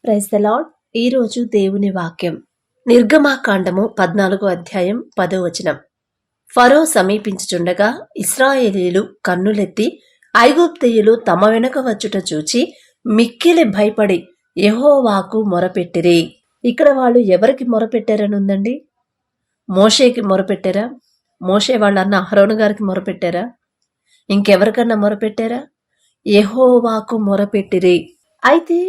Praise the lord. ఈరోజు దేవుని వాక్యం నిర్గమాకాండము 14వ అధ్యాయం 10వ వచనం. ఫరో సమీపించుచుండగా ఇశ్రాయేలీయులు కన్నులెత్తి ఐగుప్తీయులు తమ వెనుక వచ్చుట చూచి మిక్కిలి భయపడి యెహోవాకు మొరపెట్టిరి. ఇక్కడ వాళ్ళు ఎవరికి మొరపెట్టారని ఉందండి? మోషేకి మొరపెట్టారా? మోషే వాళ్ళ అన్న అహరోను గారికి మొరపెట్టారా? ఇంకెవరికన్నా మొరపెట్టారా? యెహోవాకు మొరపెట్టిరి. అయితే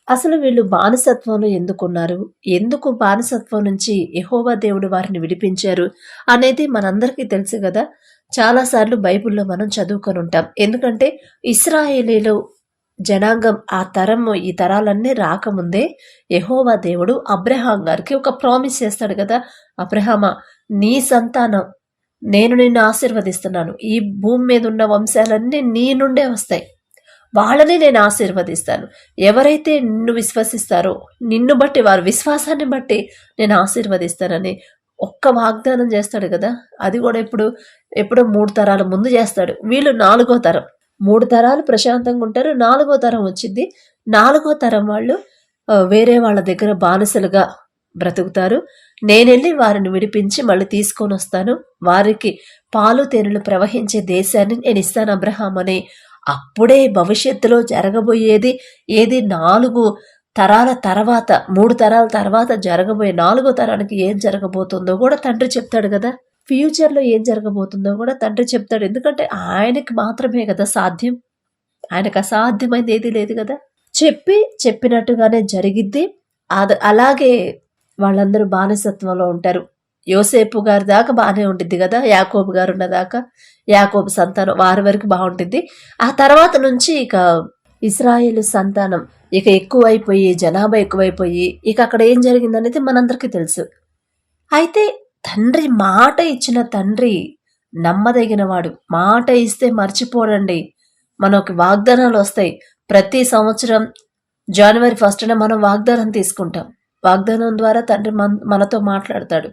అసలు వీళ్ళు బానిసత్వంలో ఎందుకున్నారు, ఎందుకు బానిసత్వం నుంచి యెహోవా దేవుడు వారిని విడిపించారు అనేది మనందరికీ తెలుసు కదా. చాలాసార్లు బైబిల్లో మనం చదువుకొని ఉంటాం. ఎందుకంటే ఇశ్రాయేలీలు జనాంగం ఈ తరాలన్నీ రాకముందే యెహోవా దేవుడు అబ్రహాం గారికి ఒక ప్రామిస్ చేస్తాడు కదా. అబ్రహామా, నీ సంతానం నేను నిన్ను ఆశీర్వదిస్తున్నాను, ఈ భూమి మీద ఉన్న వంశాలన్నీ నీ నుండే వస్తాయి, వాళ్ళని నేను ఆశీర్వదిస్తాను, ఎవరైతే నిన్ను విశ్వసిస్తారో నిన్ను బట్టి వారి విశ్వాసాన్ని బట్టి నేను ఆశీర్వదిస్తానని ఒక్క వాగ్దానం చేస్తాడు కదా. అది కూడా ఎప్పుడో 3 తరాల ముందు చేస్తాడు. వీళ్ళు 4వ తరం. 3 తరాలు ప్రశాంతంగా ఉంటారు, 4వ తరం వచ్చింది. 4వ తరం వాళ్ళు వేరే వాళ్ళ దగ్గర బానిసలుగా బ్రతుకుతారు. నేనెళ్ళి వారిని విడిపించి మళ్ళీ తీసుకొని వస్తాను, వారికి పాలు తేనెలు ప్రవహించే దేశాన్ని నేను ఇస్తాను అబ్రహాం అని. అప్పుడే భవిష్యత్తులో జరగబోయేది ఏది 4 తరాల తర్వాత, 3 తరాల తర్వాత జరగబోయే 4వ తరానికి ఏం జరగబోతుందో కూడా తండ్రి చెప్తాడు కదా. ఫ్యూచర్లో ఏం జరగబోతుందో కూడా తండ్రి చెప్తాడు. ఎందుకంటే ఆయనకి మాత్రమే కదా సాధ్యం, ఆయనకు అసాధ్యమైంది ఏది లేదు కదా. చెప్పినట్టుగానే జరిగిద్ది. అలాగే వాళ్ళందరూ బానిసత్వంలో ఉంటారు. యోసేపు గారి దాకా బాగానే ఉండిద్ది కదా, యాకోబు గారు ఉన్నదాకా, యాకోబు సంతానం వారి వరకు బాగుంటుంది. ఆ తర్వాత నుంచి ఇక ఇశ్రాయేలు సంతానం ఇక ఎక్కువైపోయి, జనాభా ఎక్కువైపోయి, ఇక అక్కడ ఏం జరిగిందనేది మనందరికీ తెలుసు. అయితే తండ్రి మాట ఇచ్చిన తండ్రి నమ్మదగినవాడు. మాట ఇస్తే మర్చిపోడండి. మనకి వాగ్దానాలు వస్తాయి. ప్రతి సంవత్సరం జనవరి 1న మనం వాగ్దానం తీసుకుంటాం. వాగ్దానం ద్వారా తండ్రి మనతో మాట్లాడతాడు.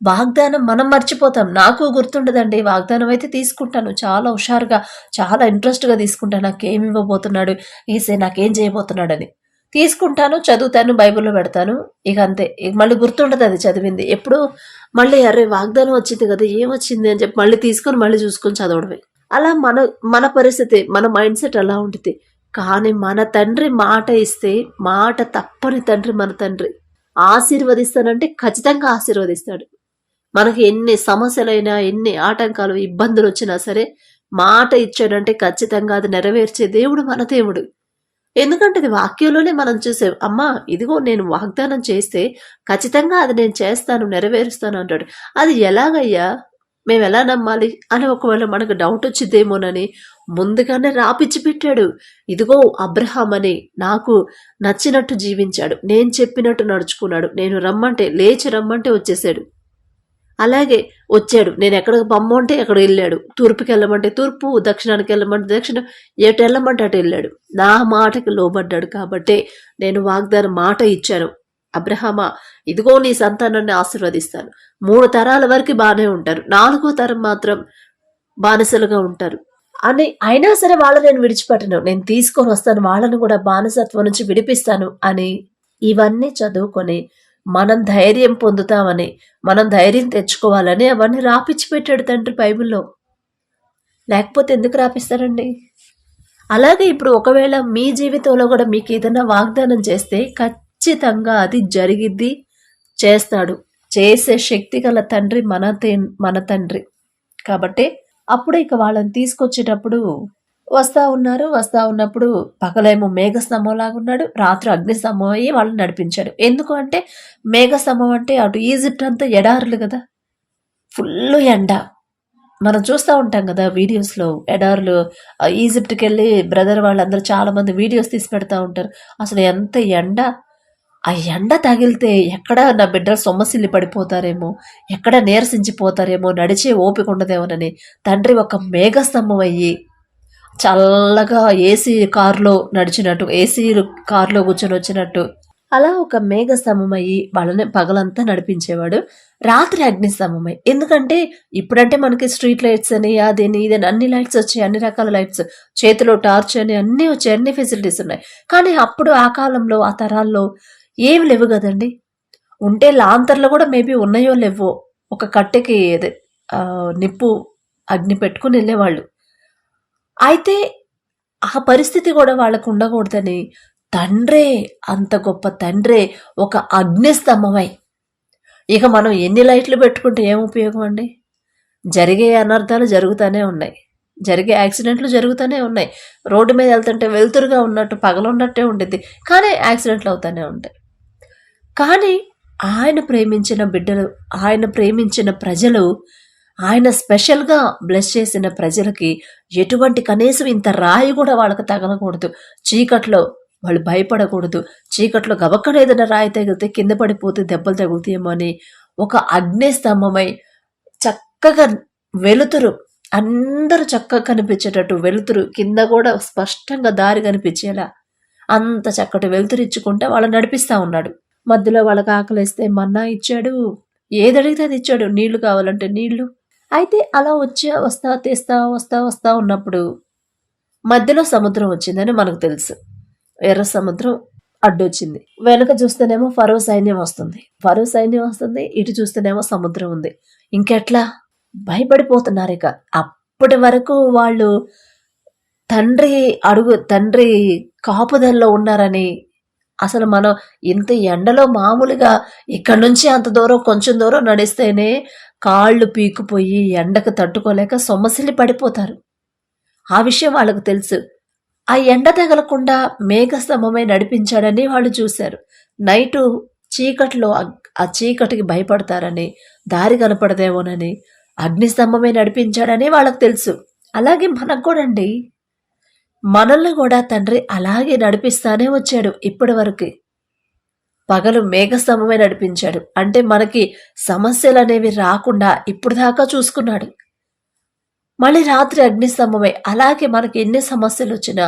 వాగ్దానం మనం మర్చిపోతాం. నాకు గుర్తుండదండి. వాగ్దానం అయితే తీసుకుంటాను చాలా హుషారుగా, చాలా ఇంట్రెస్ట్గా తీసుకుంటాను. నాకేమి ఇవ్వబోతున్నాడు ఏసే, నాకేం చేయబోతున్నాడని తీసుకుంటాను, చదువుతాను, బైబిల్లో పెడతాను. ఇక అంతే. ఇక మళ్ళీ గుర్తుండదు అది చదివింది. ఎప్పుడు మళ్ళీ అరే వాగ్దానం వచ్చింది కదా, ఏమొచ్చింది అని చెప్పి మళ్ళీ తీసుకొని మళ్ళీ చూసుకొని చదవడమే. అలా మన పరిస్థితి, మన మైండ్ సెట్ అలా ఉంటుంది. కానీ మన తండ్రి మాట ఇస్తే మాట తప్పని తండ్రి మన తండ్రి. ఆశీర్వదిస్తానంటే ఖచ్చితంగా ఆశీర్వదిస్తాడు. మనకి ఎన్ని సమస్యలైనా, ఎన్ని ఆటంకాలు, ఇబ్బందులు వచ్చినా సరే మాట ఇచ్చాడంటే ఖచ్చితంగా అది నెరవేర్చే దేవుడు మన దేవుడు. ఎందుకంటే అది వాక్యంలోనే మనం చూసాం. అమ్మా ఇదిగో నేను వాగ్దానం చేస్తే ఖచ్చితంగా అది నేను చేస్తాను, నెరవేరుస్తాను అంటాడు. అది ఎలాగయ్యా, మేము ఎలా నమ్మాలి అని ఒకవేళ మనకు డౌట్ వచ్చిద్దేమోనని ముందుగానే రాపిచ్చి పెట్టాడు. ఇదిగో అబ్రహాం అని నాకు నచ్చినట్టు జీవించాడు, నేను చెప్పినట్టు నడుచుకున్నాడు, నేను రమ్మంటే లేచి రమ్మంటే వచ్చేసాడు, అలాగే వచ్చాడు. నేను ఎక్కడికి పమ్మంటే ఎక్కడ వెళ్ళాడు, తూర్పుకి వెళ్ళమంటే తూర్పు, దక్షిణానికి వెళ్ళమంటే దక్షిణం, ఎటు వెళ్ళమంటే అటు వెళ్ళాడు. నా మాటకి లోబడ్డాడు. కాబట్టే నేను వాగ్దానం మాట ఇచ్చాను. అబ్రహామా ఇదిగో నీ సంతానాన్ని ఆశీర్వదిస్తాను. 3 తరాల వరకు బాగానే ఉంటారు, 4వ తరం మాత్రం బానిసలుగా ఉంటారు అని. అయినా సరే వాళ్ళని నేను విడిచిపెట్టను, నేను తీసుకొని వస్తాను, వాళ్ళను కూడా బానిసత్వం నుంచి విడిపిస్తాను అని ఇవన్నీ చదువుకొని మనం ధైర్యం పొందుతామని, మనం ధైర్యం తెచ్చుకోవాలని అవన్నీ రాపిచ్చి పెట్టాడు తండ్రి బైబిల్లో. లేకపోతే ఎందుకు రాపిస్తారండి? అలాగే ఇప్పుడు ఒకవేళ మీ జీవితంలో కూడా మీకు ఏదైనా వాగ్దానం చేస్తే ఖచ్చితంగా అది జరిగిద్ది, చేస్తాడు. చేసే శక్తి గల తండ్రి మన తండ్రి. కాబట్టి అప్పుడు ఇక వాళ్ళని తీసుకొచ్చేటప్పుడు వస్తా ఉన్నప్పుడు పగలేమో మేఘస్తంభంలాగా ఉన్నాడు, రాత్రి అగ్నిస్తంభం అయ్యి వాళ్ళని నడిపించాడు. ఎందుకు అంటే మేఘస్తంభం అంటే అటు ఈజిప్ట్ అంతా ఎడారులు కదా, ఫుల్ ఎండ. మనం చూస్తూ ఉంటాం కదా వీడియోస్లో, ఎడారులు. ఈజిప్ట్కి వెళ్ళి బ్రదర్ వాళ్ళందరూ చాలా మంది వీడియోస్ తీసి పెడతా ఉంటారు. అసలు ఎంత ఎండ, ఆ ఎండ తగిలితే ఎక్కడ నా బిడ్డలు సొమ్మసిల్లి పడిపోతారేమో, ఎక్కడ నీరసించిపోతారేమో, నడిచే ఓపిక ఉండదేమోనని తండ్రి ఒక మేఘస్తంభం అయ్యి చల్లగా ఏసీ కారులో నడిచినట్టు, ఏసీ కారులో కూర్చొని వచ్చినట్టు అలా ఒక మేఘ స్తంభమయ్యి వాళ్ళని పగలంతా నడిపించేవాడు. రాత్రి అగ్ని స్తంభమై. ఎందుకంటే ఇప్పుడంటే మనకి స్ట్రీట్ లైట్స్ అని, అదని, ఇదని అన్ని లైట్స్ వచ్చాయి. అన్ని రకాల లైట్స్. చేతిలో టార్చ్ అని అన్నీ వచ్చాయి. అన్ని ఫెసిలిటీస్ ఉన్నాయి. కానీ అప్పుడు ఆ కాలంలో, ఆ తరాల్లో ఏమి లేవు గదండీ! ఉంటే లాంతర్లు గూడా మేబీ ఉన్నాయో లేవో. ఒక కట్టెకి అదే నిప్పు అగ్ని పెట్టుకొని ఎళ్ళేవాళ్ళు. అయితే ఆ పరిస్థితి గూడా వాళ్ళకు ఉండకూడదని తండ్రే, అంత గొప్ప తండ్రే ఒక అగ్ని స్తంభమై, ఇక మనం ఎన్ని లైట్లు పెట్టుకుంటే ఏం ఉపయోగం అండి? జరిగే అనర్థాలు జరుగుతానే ఉన్నాయి. జరిగే యాక్సిడెంట్లు జరుగుతూనే ఉన్నాయి. రోడ్డు మీద వెళ్తుంటే వెలుతురుగా ఉన్నట్టు పగలున్నట్టే ఉండిద్ది. కానీ యాక్సిడెంట్లు అవుతానే ఉంటాయి. కానీ ఆయన ప్రేమించిన బిడ్డలు, ఆయన ప్రేమించిన ప్రజలు, ఆయన స్పెషల్‌గా బ్లెస్ చేసిన ప్రజలకి ఎటువంటి కనీసం ఇంత రాయి గూడా వాళ్ళకి తగలకూడదు. చీకట్లో వాళ్ళు భయపడకూడదు. చీకట్లో గబక్కన ఏదైనా రాయి తగిలితే కింద పడిపోతే దెబ్బలు తగులుతాయేమో అని ఒక అగ్ని స్తంభమై చక్కగా వెలుతురు, అందరూ చక్కగా కనిపించేటట్టు వెలుతురు, కింద గూడా స్పష్టంగా దారి కనిపించేలా అంత చక్కటి వెలుతురిచ్చుకుంటా వాళ్ళని నడిపిస్తా ఉన్నాడు. మధ్యలో వాళ్ళకి ఆకలేస్తే మన్నా ఇచ్చాడు. ఏదడిగితే అది ఇచ్చాడు. నీళ్లు కావాలంటే నీళ్లు. అయితే అలా వస్తా తీస్తా వస్తా ఉన్నప్పుడు మధ్యలో సముద్రం వచ్చిందని మనకు తెలుసు. ఎర్ర సముద్రం అడ్డొచ్చింది. వెనక చూస్తేనేమో ఫరో సైన్యం వస్తుంది. ఇటు చూస్తేనేమో సముద్రం ఉంది. ఇంకెట్లా? భయపడిపోతున్నారు ఇక. అప్పటి వరకు వాళ్ళు తండ్రి కాపుదల్లో ఉన్నారని, అసలు మనం ఇంత ఎండలో మామూలుగా ఇక్కడి నుంచి అంత దూరం కొంచెం దూరం నడిస్తేనే కాళ్ళు పీకుపోయి ఎండకు తట్టుకోలేక సొమ్మసిల్లి పడిపోతారు. ఆ విషయం వాళ్ళకు తెలుసు. ఆ ఎండ తగలకుండా మేఘస్తంభమై నడిపించాడని వాళ్ళు చూశారు. నైటు చీకట్లో ఆ చీకటికి భయపడతారని, దారి కనపడదేమోనని అగ్నిస్తంభమై నడిపించాడని వాళ్ళకు తెలుసు. అలాగే మనకు కూడా అండి, మనల్ని కూడా తండ్రి అలాగే నడిపిస్తానే వచ్చాడు ఇప్పటి వరకు. పగలు మేఘస్తంభమై నడిపించాడు. అంటే మనకి సమస్యలు అనేవి రాకుండా ఇప్పుడు దాకా చూసుకున్నాడు. మళ్ళీ రాత్రి అగ్నిస్తంభమై అలాగే మనకి ఎన్ని సమస్యలు వచ్చినా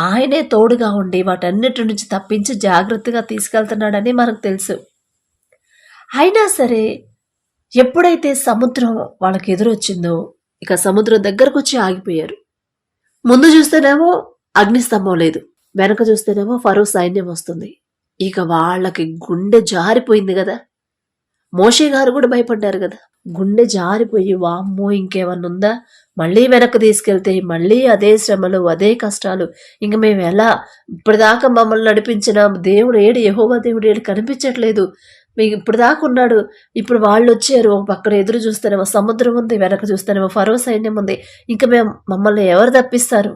ఆయనే తోడుగా ఉండి వాటన్నిటి నుంచి తప్పించి జాగ్రత్తగా తీసుకెళ్తున్నాడని మనకు తెలుసు. అయినా సరే ఎప్పుడైతే సముద్రం వాళ్ళకి ఎదురొచ్చిందో ఇక సముద్రం దగ్గరకు వచ్చి ఆగిపోయారు. ముందు చూస్తేనేమో అగ్నిస్తంభం లేదు, వెనక చూస్తేనేమో ఫరో సైన్యం వస్తుంది. ఇక వాళ్ళకి గుండె జారిపోయింది కదా. మోషే గారు కూడా భయపడ్డారు కదా. గుండె జారిపోయి వామ్మో ఇంకేమన్నా ఉందా, మళ్ళీ వెనక్కి తీసుకెళ్తే మళ్ళీ అదే శ్రమలు, అదే కష్టాలు, ఇంక మేము ఎలా, ఇప్పటిదాకా మమ్మల్ని నడిపించిన దేవుడు ఏడు, యెహోవా దేవుడు ఏడు కనిపించట్లేదు, మీకు ఇప్పుడు దాకా ఉన్నాడు, ఇప్పుడు వాళ్ళు వచ్చారు, ఒక పక్కన ఎదురు చూస్తేనేమో సముద్రం ఉంది, వెనక చూస్తేనేమో ఫరో సైన్యం ఉంది, ఇంకా మమ్మల్ని ఎవరు తప్పిస్తారు,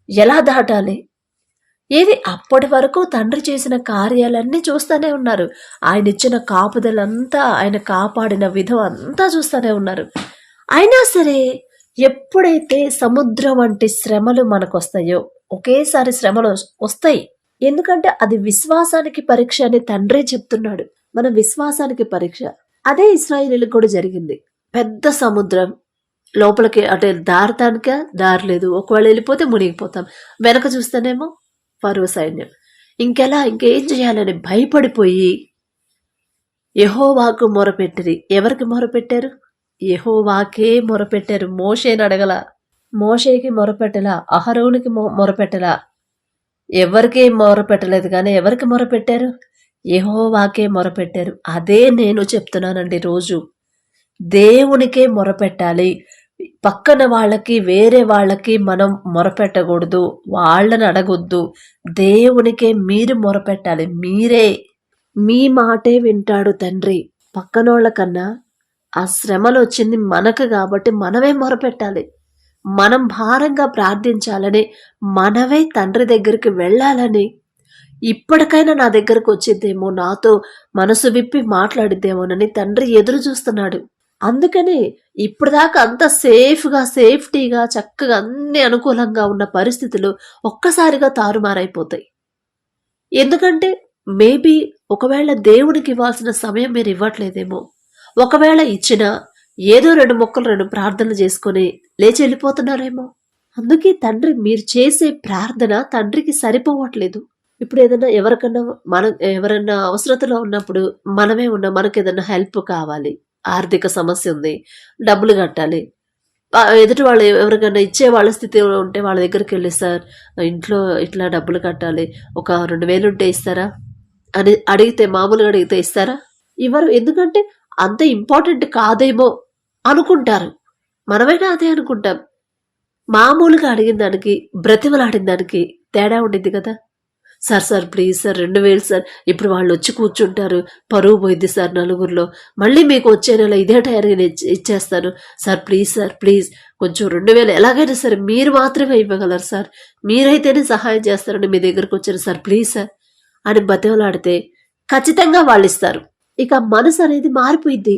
ఎలా దాటాలి? ఏది అప్పటి వరకు తండ్రి చేసిన కార్యాలన్నీ చూస్తూనే ఉన్నారు. ఆయన ఇచ్చిన కాపుదలంతా, ఆయన కాపాడిన విధం అంతా చూస్తూనే ఉన్నారు. అయినా సరే ఎప్పుడైతే సముద్రం వంటి శ్రమలు మనకు వస్తాయో, ఒకేసారి శ్రమలు వస్తాయి. ఎందుకంటే అది విశ్వాసానికి పరీక్ష అని తండ్రే చెప్తున్నాడు. మన విశ్వాసానికి పరీక్ష. అదే ఇశ్రాయేలీయులకు కూడా జరిగింది. పెద్ద సముద్రం, లోపలికి అంటే దారటానిక దారి లేదు, ఒకవేళ వెళ్ళిపోతే మునిగిపోతాం. వెనక చూస్తేనేమో ఫరో సైన్యం. ఇంకేం చేయాలని భయపడిపోయి యెహోవాకు మొరపెట్టిరి. ఎవరికి మొరపెట్టారు? యెహోవాకే మొరపెట్టారు. మోషేని అడగల, మోషేకి మొరపెట్టలా, అహరోనుకి మొరపెట్టలా, ఎవరికి మొరపెట్టలేదు. కానీ ఎవరికి మొరపెట్టారు? యెహోవాకే మొరపెట్టారు. అదే నేను చెప్తున్నానండి రోజు. దేవునికే మొరపెట్టాలి. పక్కన వాళ్ళకి, వేరే వాళ్ళకి మనం మొరపెట్టకూడదు, వాళ్ళని అడగొద్దు. దేవునికే మీరు మొరపెట్టాలి. మీరే, మీ మాటే వింటాడు తండ్రి. పక్కనోళ్ళ కన్నా ఆ శ్రమలు వచ్చింది మనకు కాబట్టి మనమే మొరపెట్టాలి. మనం భారంగా ప్రార్థించాలని, మనమే తండ్రి దగ్గరికి వెళ్ళాలని, ఇప్పటికైనా నా దగ్గరకు వచ్చిద్దేమో, నాతో మనసు విప్పి మాట్లాడిద్దేమోనని తండ్రి ఎదురు చూస్తున్నాడు. అందుకనే ఇప్పటిదాకా అంత సేఫ్టీగా చక్కగా అన్ని అనుకూలంగా ఉన్న పరిస్థితులు ఒక్కసారిగా తారుమారైపోతాయి. ఎందుకంటే మేబీ ఒకవేళ దేవునికి ఇవ్వాల్సిన సమయం మీరు ఇవ్వట్లేదేమో, ఒకవేళ ఇచ్చినా ఏదో 2 ముక్కలు 2 ప్రార్థనలు చేసుకొని లేచి వెళ్ళిపోతున్నారేమో. అందుకే తండ్రి మీరు చేసే ప్రార్థన తండ్రికి సరిపోవట్లేదు. ఇప్పుడు ఏదైనా ఎవరికన్నా ఎవరైనా అవసరతలో ఉన్నప్పుడు మనమే ఉన్నాం. మనకు ఏదైనా హెల్ప్ కావాలి, ఆర్థిక సమస్య ఉంది, డబ్బులు కట్టాలి. ఎదుటి వాళ్ళు ఎవరికైనా ఇచ్చే వాళ్ళ స్థితిలో ఉంటే వాళ్ళ దగ్గరికి వెళ్ళి, సార్ ఇంట్లో ఇట్లా డబ్బులు కట్టాలి, ఒక 2000 ఉంటే ఇస్తారా అని అడిగితే, మామూలుగా అడిగితే ఇస్తారా? ఇవ్వరు. ఎందుకంటే అంత ఇంపార్టెంట్ కాదేమో అనుకుంటారు. మనమైనా అదే అనుకుంటాం. మామూలుగా అడిగిన దానికి, బ్రతిమలాడిన దానికి తేడా ఉండింది కదా. సార్ ప్లీజ్ సార్ 2000 సార్, ఇప్పుడు వాళ్ళు వచ్చి కూర్చుంటారు, పరువు పోయింది సార్ నలుగురిలో, మళ్ళీ మీకు వచ్చే నెల ఇదే టైర్గా ఇచ్చేస్తాను సార్, ప్లీజ్ కొంచెం 2000 ఎలాగైనా సరే మీరు మాత్రమే ఇవ్వగలరు సార్, మీరైతేనే సహాయం చేస్తారని మీ దగ్గరకు వచ్చారు సార్, ప్లీజ్ సార్ అని బతిమలాడితే ఖచ్చితంగా వాళ్ళు ఇస్తారు. ఇక మనసు అనేది మారిపోయింది.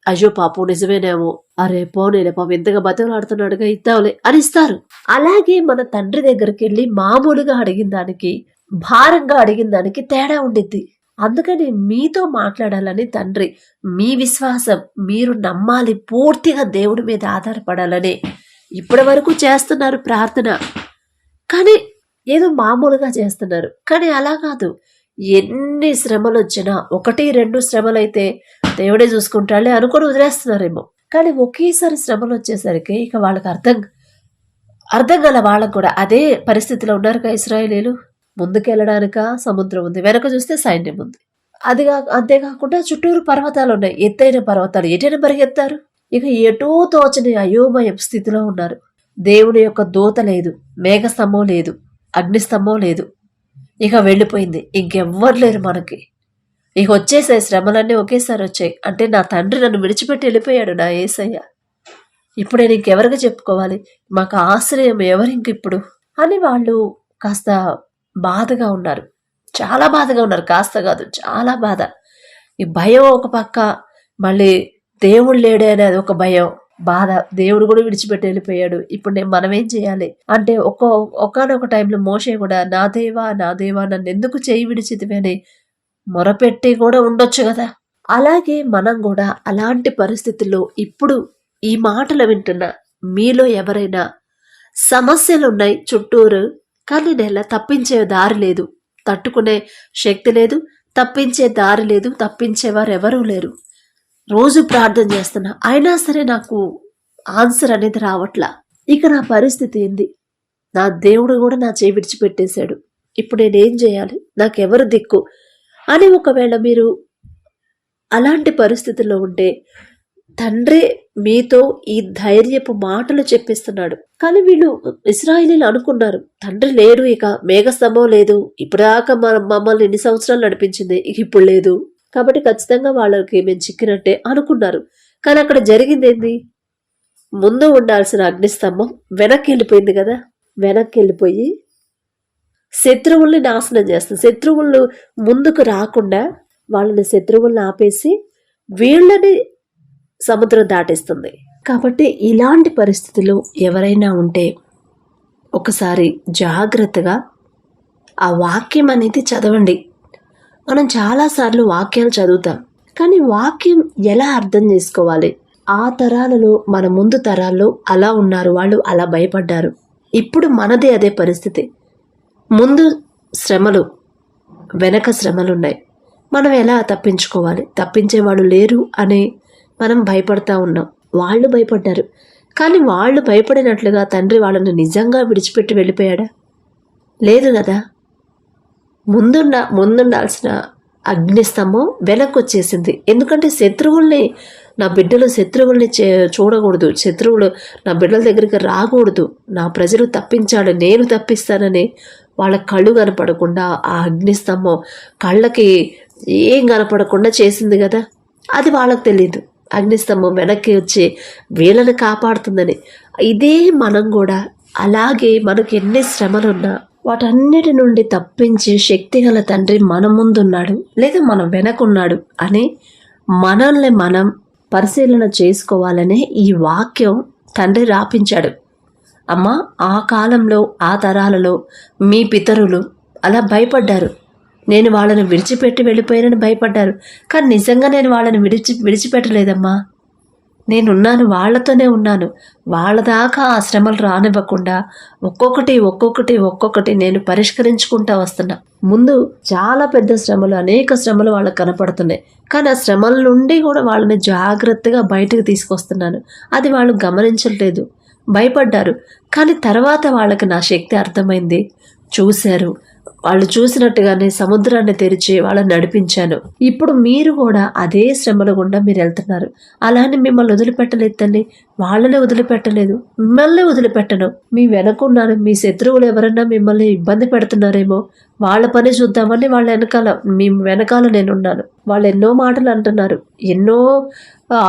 అయ్యో పాపం నిజమేనేమో, అరే పోనేలే పాపం ఎంతగా బతిమలాడుతున్నాడుగా, ఇద్దాంలే అని ఇస్తారు. అలాగే మన తండ్రి దగ్గరికి వెళ్ళి మామూలుగా అడిగిన దానికి, భారంగా అడిగిన దానికి తేడా ఉండిద్ది. అందుకని మీతో మాట్లాడాలని తండ్రి, మీ విశ్వాసం మీరు నమ్మాలి, పూర్తిగా దేవుడి మీద ఆధారపడాలని ఇప్పటి వరకు చేస్తున్నారు ప్రార్థన. కానీ ఏదో మామూలుగా చేస్తున్నారు. కానీ అలా కాదు. ఎన్ని శ్రమలు వచ్చినా, 1-2 శ్రమలైతే దేవుడే చూసుకుంటాడులే అనుకొని వదిలేస్తున్నారేమో. కానీ ఒకేసారి శ్రమలు వచ్చేసరికి ఇక వాళ్ళకి అర్థం గల వాళ్ళకు కూడా అదే పరిస్థితిలో ఉన్నారుగా ఇశ్రాయేలీలు. ముందుకెళ్ళడానిక సముద్రం ఉంది, వెనక చూస్తే సైన్యం ఉంది. అంతేకాకుండా చుట్టూరు పర్వతాలు ఉన్నాయి, ఎత్తైన పర్వతాలు. ఎటైనా పరిగెత్తారు. ఇక ఎటూ తోచని అయోమయ స్థితిలో ఉన్నారు. దేవుని యొక్క దూత లేదు, మేఘస్తంభం లేదు, అగ్నిస్తంభం లేదు. ఇక వెళ్ళిపోయింది. ఇంకెవ్వరు లేరు మనకి. ఇక వచ్చేసాయి శ్రమలన్నీ ఒకేసారి వచ్చాయి. అంటే నా తండ్రి నన్ను విడిచిపెట్టి వెళ్ళిపోయాడు, నా యేసయ్య. ఇప్పుడు నేను ఇంకెవరికి చెప్పుకోవాలి? మాకు ఆశ్రయం ఎవరు ఇంకిప్పుడు అని వాళ్ళు కాస్త బాధగా ఉన్నారు. చాలా బాధగా ఉన్నారు. కాస్త కాదు, చాలా బాధ. ఈ భయం ఒక పక్క, మళ్ళీ దేవుడు లేడే అనేది ఒక భయం, బాధ. దేవుడు కూడా విడిచిపెట్టి వెళ్ళిపోయాడు. ఇప్పుడు మనమేం చేయాలి అంటే, ఒకానొక టైంలో మోషే కూడా నా దేవా నన్ను ఎందుకు చేయి విడిచితివి అని మొరపెట్టి కూడా ఉండొచ్చు కదా. అలాగే మనం కూడా అలాంటి పరిస్థితుల్లో ఇప్పుడు ఈ మాటలు వింటున్న మీలో ఎవరైనా సమస్యలున్నాయి చుట్టూరు, కానీ నెల తప్పించే దారి లేదు, తట్టుకునే శక్తి లేదు, తప్పించే దారి లేదు, తప్పించేవారు ఎవరూ లేరు. రోజు ప్రార్థన చేస్తున్నా, అయినా సరే నాకు ఆన్సర్ అనేది రావట్లా. ఇక నా పరిస్థితి ఏంది? నా దేవుడు కూడా నా చేయి విడిచిపెట్టేశాడు. ఇప్పుడు నేనేం చేయాలి? నాకెవరు దిక్కు అని ఒకవేళ మీరు అలాంటి పరిస్థితుల్లో ఉంటే, తండ్రి మీతో ఈ ధైర్యపు మాటలు చెప్పిస్తున్నాడు. కానీ వీళ్ళు ఇశ్రాయేలీలు అనుకున్నారు, తండ్రి లేడు, ఇక మేఘస్తంభం లేదు, ఇప్పుడాక మమ్మల్ని ఎన్ని సంవత్సరాలు నడిపించింది, ఇక ఇప్పుడు లేదు, కాబట్టి ఖచ్చితంగా వాళ్ళకి మేము చిక్కినట్టే అనుకున్నారు. కానీ అక్కడ జరిగింది ఏంది? ముందు ఉండాల్సిన అగ్నిస్తంభం వెనక్కి వెళ్ళిపోయింది కదా. వెనక్కి వెళ్ళిపోయి శత్రువుల్ని నాశనం చేస్తుంది. శత్రువులు ముందుకు రాకుండా వాళ్ళని శత్రువుల్ని ఆపేసి వీళ్ళని సముద్రం దాటేస్తుంది. కాబట్టి ఇలాంటి పరిస్థితులు ఎవరైనా ఉంటే ఒకసారి జాగ్రత్తగా ఆ వాక్యం అనేది చదవండి. మనం చాలాసార్లు వాక్యాలు చదువుతాం, కానీ వాక్యం ఎలా అర్థం చేసుకోవాలి? ఆ తరాలలో, మన ముందు తరాల్లో అలా ఉన్నారు, వాళ్ళు అలా భయపడ్డారు. ఇప్పుడు మనదే అదే పరిస్థితి. ముందు శ్రమలు, వెనక శ్రమలున్నాయి. మనం ఎలా తప్పించుకోవాలి? తప్పించేవాడు లేరు అని మనం భయపడతా ఉన్నాం. వాళ్ళు భయపడ్డారు, కానీ వాళ్ళు భయపడినట్లుగా తండ్రి వాళ్ళని నిజంగా విడిచిపెట్టి వెళ్ళిపోయాడా? లేదు కదా. ముందుండాల్సిన అగ్నిస్తంభం వెనక్కి వచ్చేసింది. ఎందుకంటే నా బిడ్డలు శత్రువుల్ని చూడకూడదు, శత్రువులు నా బిడ్డల దగ్గరికి రాకూడదు, నా ప్రజలు తప్పించాడు, నేను తప్పిస్తానని వాళ్ళ కళ్ళు కనపడకుండా ఆ అగ్నిస్తంభం కళ్ళకి ఏం కనపడకుండా చేసింది కదా. అది వాళ్ళకి తెలియదు. అగ్నిస్తంభం వెనక్కి వచ్చి వీళ్ళని కాపాడుతుందని. ఇదే మనం కూడా అలాగే మనకి ఎన్ని శ్రమలున్నా వాటన్నిటి నుండి తప్పించే శక్తి గల తండ్రి మన ముందున్నాడు, లేదా మనం వెనకున్నాడు అని మనల్ని మనం పరిశీలన చేసుకోవాలనే ఈ వాక్యం తండ్రి రాపించాడు. అమ్మా, ఆ కాలంలో, ఆ తరాలలో మీ పితరులు అలా భయపడ్డారు. నేను వాళ్ళని విడిచిపెట్టి వెళ్ళిపోయానని భయపడ్డారు. కానీ నిజంగా నేను వాళ్ళని విడిచిపెట్టలేదమ్మా. నేనున్నాను, వాళ్ళతోనే ఉన్నాను. వాళ్ళ దాకా ఆ శ్రమలు రానివ్వకుండా ఒక్కొక్కటి నేను పరిష్కరించుకుంటా వస్తున్నా. ముందు చాలా పెద్ద శ్రమలు, అనేక శ్రమలు వాళ్ళకి కనపడుతున్నాయి. కానీ ఆ శ్రమల నుండి కూడా వాళ్ళని జాగ్రత్తగా బయటకు తీసుకొస్తున్నాను. అది వాళ్ళు గమనించట్లేదు, భయపడ్డారు. కానీ తర్వాత వాళ్ళకి నా శక్తి అర్థమైంది, చూశారు. వాళ్ళు చూసినట్టుగానే సముద్రాన్ని తెరిచి వాళ్ళని నడిపించాను. ఇప్పుడు మీరు కూడా అదే శ్రమల గుండా మీరు వెళ్తున్నారు. అలానే మిమ్మల్ని వదిలిపెట్టలేదు తల్లి, వాళ్ళనే వదిలిపెట్టలేదు, మిమ్మల్ని వదిలిపెట్టను. మీ వెనకున్నాను. మీ శత్రువులు ఎవరన్నా మిమ్మల్ని ఇబ్బంది పెడుతున్నారేమో వాళ్ళ పని చూద్దామని వాళ్ళ మీ వెనకాల నేనున్నాను. వాళ్ళు ఎన్నో మాటలు అంటున్నారు, ఎన్నో